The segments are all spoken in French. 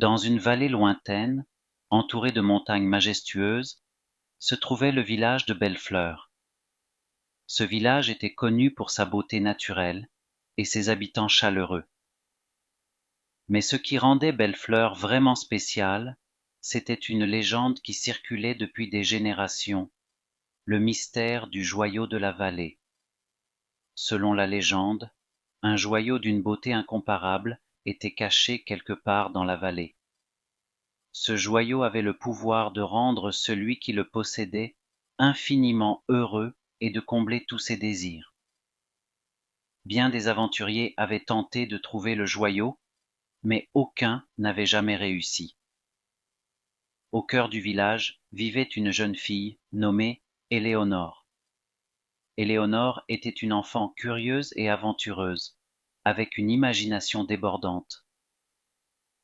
Dans une vallée lointaine, entourée de montagnes majestueuses, se trouvait le village de Bellefleur. Ce village était connu pour sa beauté naturelle et ses habitants chaleureux. Mais ce qui rendait Bellefleur vraiment spéciale, c'était une légende qui circulait depuis des générations, le mystère du joyau de la vallée. Selon la légende, un joyau d'une beauté incomparable était caché quelque part dans la vallée. Ce joyau avait le pouvoir de rendre celui qui le possédait infiniment heureux et de combler tous ses désirs. Bien des aventuriers avaient tenté de trouver le joyau, mais aucun n'avait jamais réussi. Au cœur du village vivait une jeune fille nommée Éléonore. Éléonore était une enfant curieuse et aventureuse, avec une imagination débordante.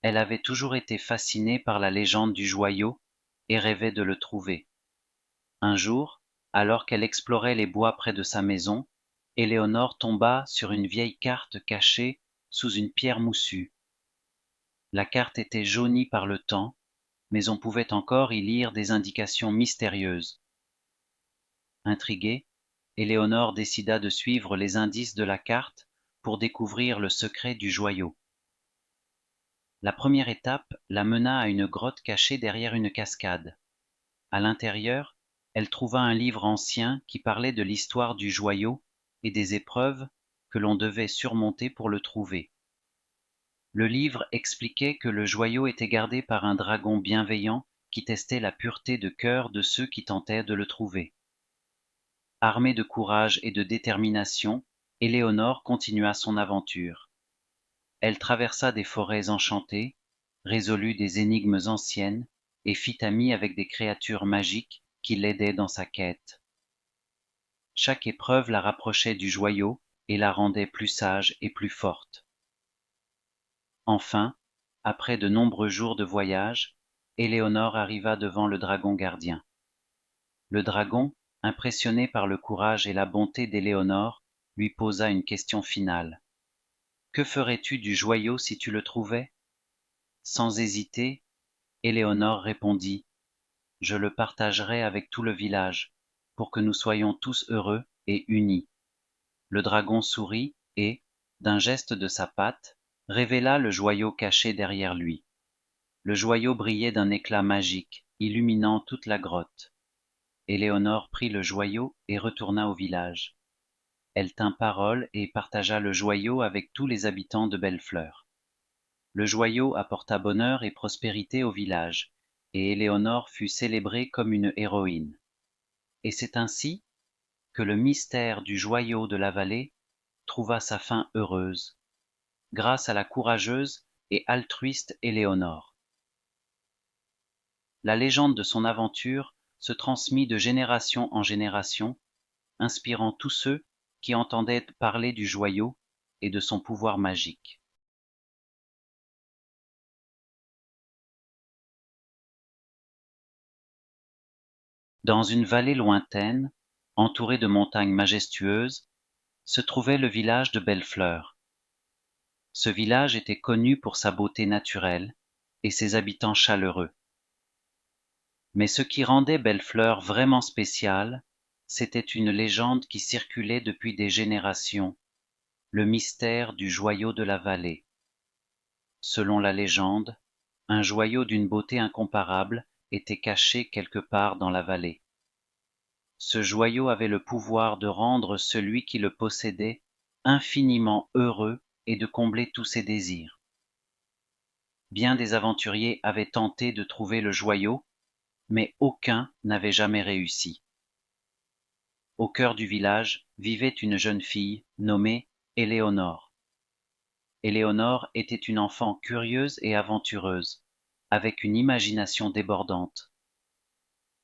Elle avait toujours été fascinée par la légende du joyau et rêvait de le trouver. Un jour, alors qu'elle explorait les bois près de sa maison, Éléonore tomba sur une vieille carte cachée sous une pierre moussue. La carte était jaunie par le temps, mais on pouvait encore y lire des indications mystérieuses. Intriguée, Éléonore décida de suivre les indices de la carte pour découvrir le secret du joyau. La première étape la mena à une grotte cachée derrière une cascade. À l'intérieur, elle trouva un livre ancien qui parlait de l'histoire du joyau et des épreuves que l'on devait surmonter pour le trouver. Le livre expliquait que le joyau était gardé par un dragon bienveillant qui testait la pureté de cœur de ceux qui tentaient de le trouver. Armée de courage et de détermination, Éléonore continua son aventure. Elle traversa des forêts enchantées, résolut des énigmes anciennes et fit amie avec des créatures magiques qui l'aidaient dans sa quête. Chaque épreuve la rapprochait du joyau et la rendait plus sage et plus forte. Enfin, après de nombreux jours de voyage, Éléonore arriva devant le dragon gardien. Le dragon, impressionné par le courage et la bonté d'Éléonore, lui posa une question finale. « Que ferais-tu du joyau si tu le trouvais ?» Sans hésiter, Éléonore répondit: « Je le partagerai avec tout le village, pour que nous soyons tous heureux et unis. » Le dragon sourit et, d'un geste de sa patte, révéla le joyau caché derrière lui. Le joyau brillait d'un éclat magique, illuminant toute la grotte. Éléonore prit le joyau et retourna au village. Elle tint parole et partagea le joyau avec tous les habitants de Bellefleur. Le joyau apporta bonheur et prospérité au village, et Éléonore fut célébrée comme une héroïne. Et c'est ainsi que le mystère du joyau de la vallée trouva sa fin heureuse, grâce à la courageuse et altruiste Éléonore. La légende de son aventure se transmit de génération en génération, inspirant tous ceux qui entendaient parler du joyau et de son pouvoir magique. Dans une vallée lointaine, entourée de montagnes majestueuses, se trouvait le village de Bellefleur. Ce village était connu pour sa beauté naturelle et ses habitants chaleureux. Mais ce qui rendait Bellefleur vraiment spéciale, c'était une légende qui circulait depuis des générations, le mystère du joyau de la vallée. Selon la légende, un joyau d'une beauté incomparable était caché quelque part dans la vallée. Ce joyau avait le pouvoir de rendre celui qui le possédait infiniment heureux et de combler tous ses désirs. Bien des aventuriers avaient tenté de trouver le joyau, mais aucun n'avait jamais réussi. Au cœur du village vivait une jeune fille nommée Éléonore. Éléonore était une enfant curieuse et aventureuse, avec une imagination débordante.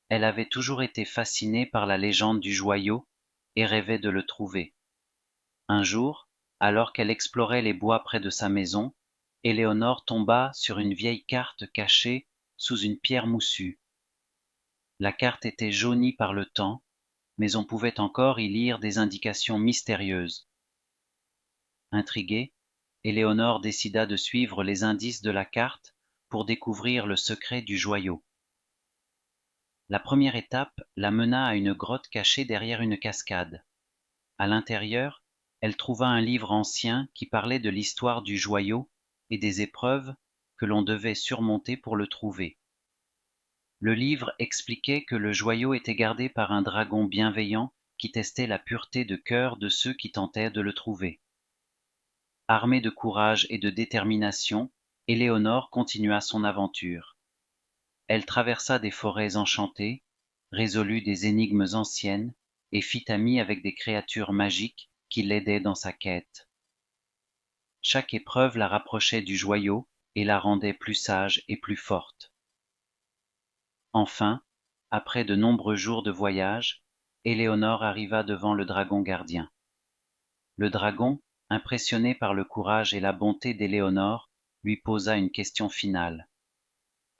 Elle avait toujours été fascinée par la légende du joyau et rêvait de le trouver. Un jour, alors qu'elle explorait les bois près de sa maison, Éléonore tomba sur une vieille carte cachée sous une pierre moussue. La carte était jaunie par le temps, mais on pouvait encore y lire des indications mystérieuses. Intriguée, Éléonore décida de suivre les indices de la carte pour découvrir le secret du joyau. La première étape la mena à une grotte cachée derrière une cascade. À l'intérieur, elle trouva un livre ancien qui parlait de l'histoire du joyau et des épreuves que l'on devait surmonter pour le trouver. Le livre expliquait que le joyau était gardé par un dragon bienveillant qui testait la pureté de cœur de ceux qui tentaient de le trouver. Armée de courage et de détermination, Éléonore continua son aventure. Elle traversa des forêts enchantées, résolut des énigmes anciennes et fit amie avec des créatures magiques qui l'aidaient dans sa quête. Chaque épreuve la rapprochait du joyau et la rendait plus sage et plus forte. Enfin, après de nombreux jours de voyage, Éléonore arriva devant le dragon gardien. Le dragon, impressionné par le courage et la bonté d'Éléonore, lui posa une question finale.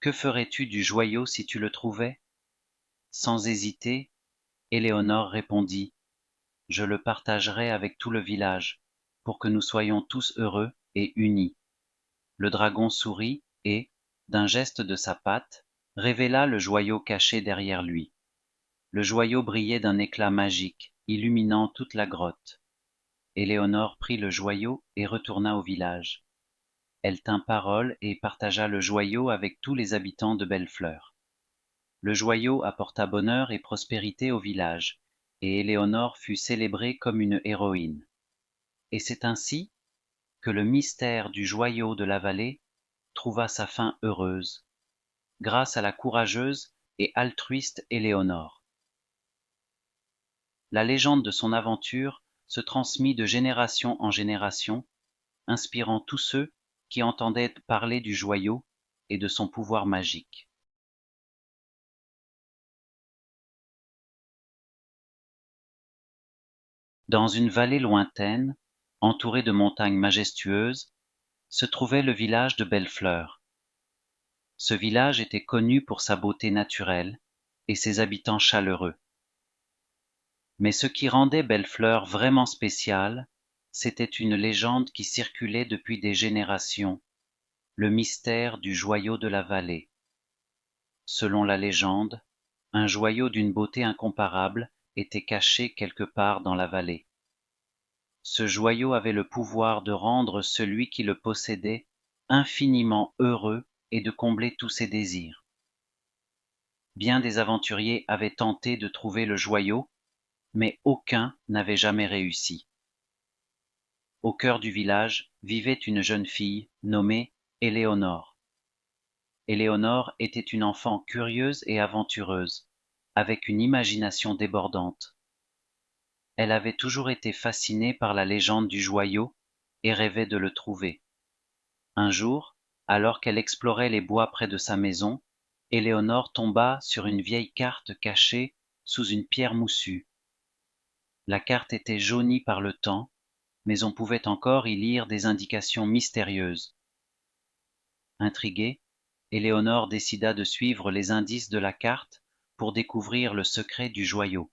Que ferais-tu du joyau si tu le trouvais? Sans hésiter, Éléonore répondit: Je le partagerai avec tout le village, pour que nous soyons tous heureux et unis. Le dragon sourit et, d'un geste de sa patte, révéla le joyau caché derrière lui. Le joyau brillait d'un éclat magique, illuminant toute la grotte. Éléonore prit le joyau et retourna au village. Elle tint parole et partagea le joyau avec tous les habitants de Bellefleur. Le joyau apporta bonheur et prospérité au village, et Éléonore fut célébrée comme une héroïne. Et c'est ainsi que le mystère du joyau de la vallée trouva sa fin heureuse, grâce à la courageuse et altruiste Éléonore. La légende de son aventure se transmit de génération en génération, inspirant tous ceux qui entendaient parler du joyau et de son pouvoir magique. Dans une vallée lointaine, entourée de montagnes majestueuses, se trouvait le village de Bellefleur. Ce village était connu pour sa beauté naturelle et ses habitants chaleureux. Mais ce qui rendait Bellefleur vraiment spéciale, c'était une légende qui circulait depuis des générations, le mystère du joyau de la vallée. Selon la légende, un joyau d'une beauté incomparable était caché quelque part dans la vallée. Ce joyau avait le pouvoir de rendre celui qui le possédait infiniment heureux et de combler tous ses désirs. Bien des aventuriers avaient tenté de trouver le joyau, mais aucun n'avait jamais réussi. Au cœur du village vivait une jeune fille nommée Éléonore. Éléonore était une enfant curieuse et aventureuse, avec une imagination débordante. Elle avait toujours été fascinée par la légende du joyau et rêvait de le trouver. Un jour, alors qu'elle explorait les bois près de sa maison, Éléonore tomba sur une vieille carte cachée sous une pierre moussue. La carte était jaunie par le temps, mais on pouvait encore y lire des indications mystérieuses. Intriguée, Éléonore décida de suivre les indices de la carte pour découvrir le secret du joyau.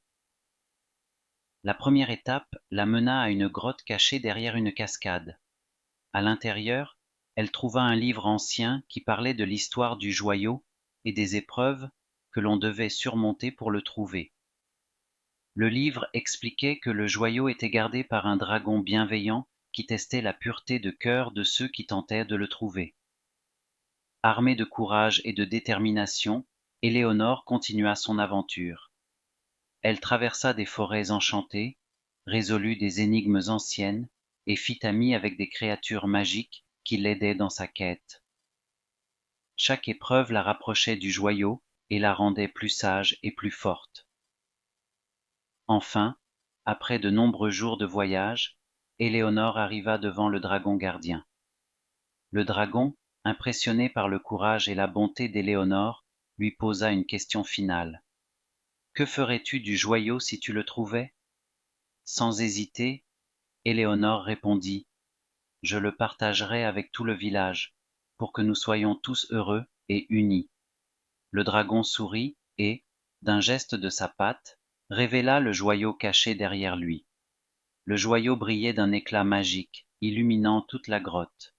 La première étape la mena à une grotte cachée derrière une cascade. À l'intérieur, elle trouva un livre ancien qui parlait de l'histoire du joyau et des épreuves que l'on devait surmonter pour le trouver. Le livre expliquait que le joyau était gardé par un dragon bienveillant qui testait la pureté de cœur de ceux qui tentaient de le trouver. Armée de courage et de détermination, Éléonore continua son aventure. Elle traversa des forêts enchantées, résolut des énigmes anciennes et fit amie avec des créatures magiques qui l'aidaient dans sa quête. Chaque épreuve la rapprochait du joyau et la rendait plus sage et plus forte. Enfin, après de nombreux jours de voyage, Éléonore arriva devant le dragon gardien. Le dragon, impressionné par le courage et la bonté d'Éléonore, lui posa une question finale. Que ferais-tu du joyau si tu le trouvais? Sans hésiter, Éléonore répondit: Je le partagerai avec tout le village, pour que nous soyons tous heureux et unis. Le dragon sourit et, d'un geste de sa patte, révéla le joyau caché derrière lui. Le joyau brillait d'un éclat magique, illuminant toute la grotte.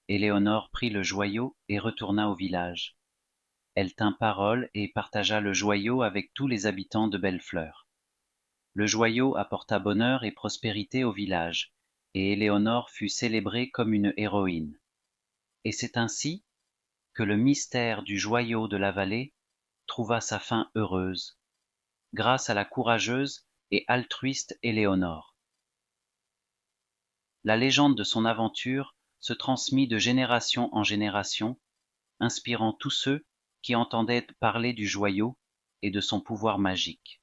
Éléonore prit le joyau et retourna au village. Elle tint parole et partagea le joyau avec tous les habitants de Bellefleur. Le joyau apporta bonheur et prospérité au village, et Éléonore fut célébrée comme une héroïne. Et c'est ainsi que le mystère du joyau de la vallée trouva sa fin heureuse, grâce à la courageuse et altruiste Éléonore. La légende de son aventure se transmit de génération en génération, inspirant tous ceux qui entendaient parler du joyau et de son pouvoir magique.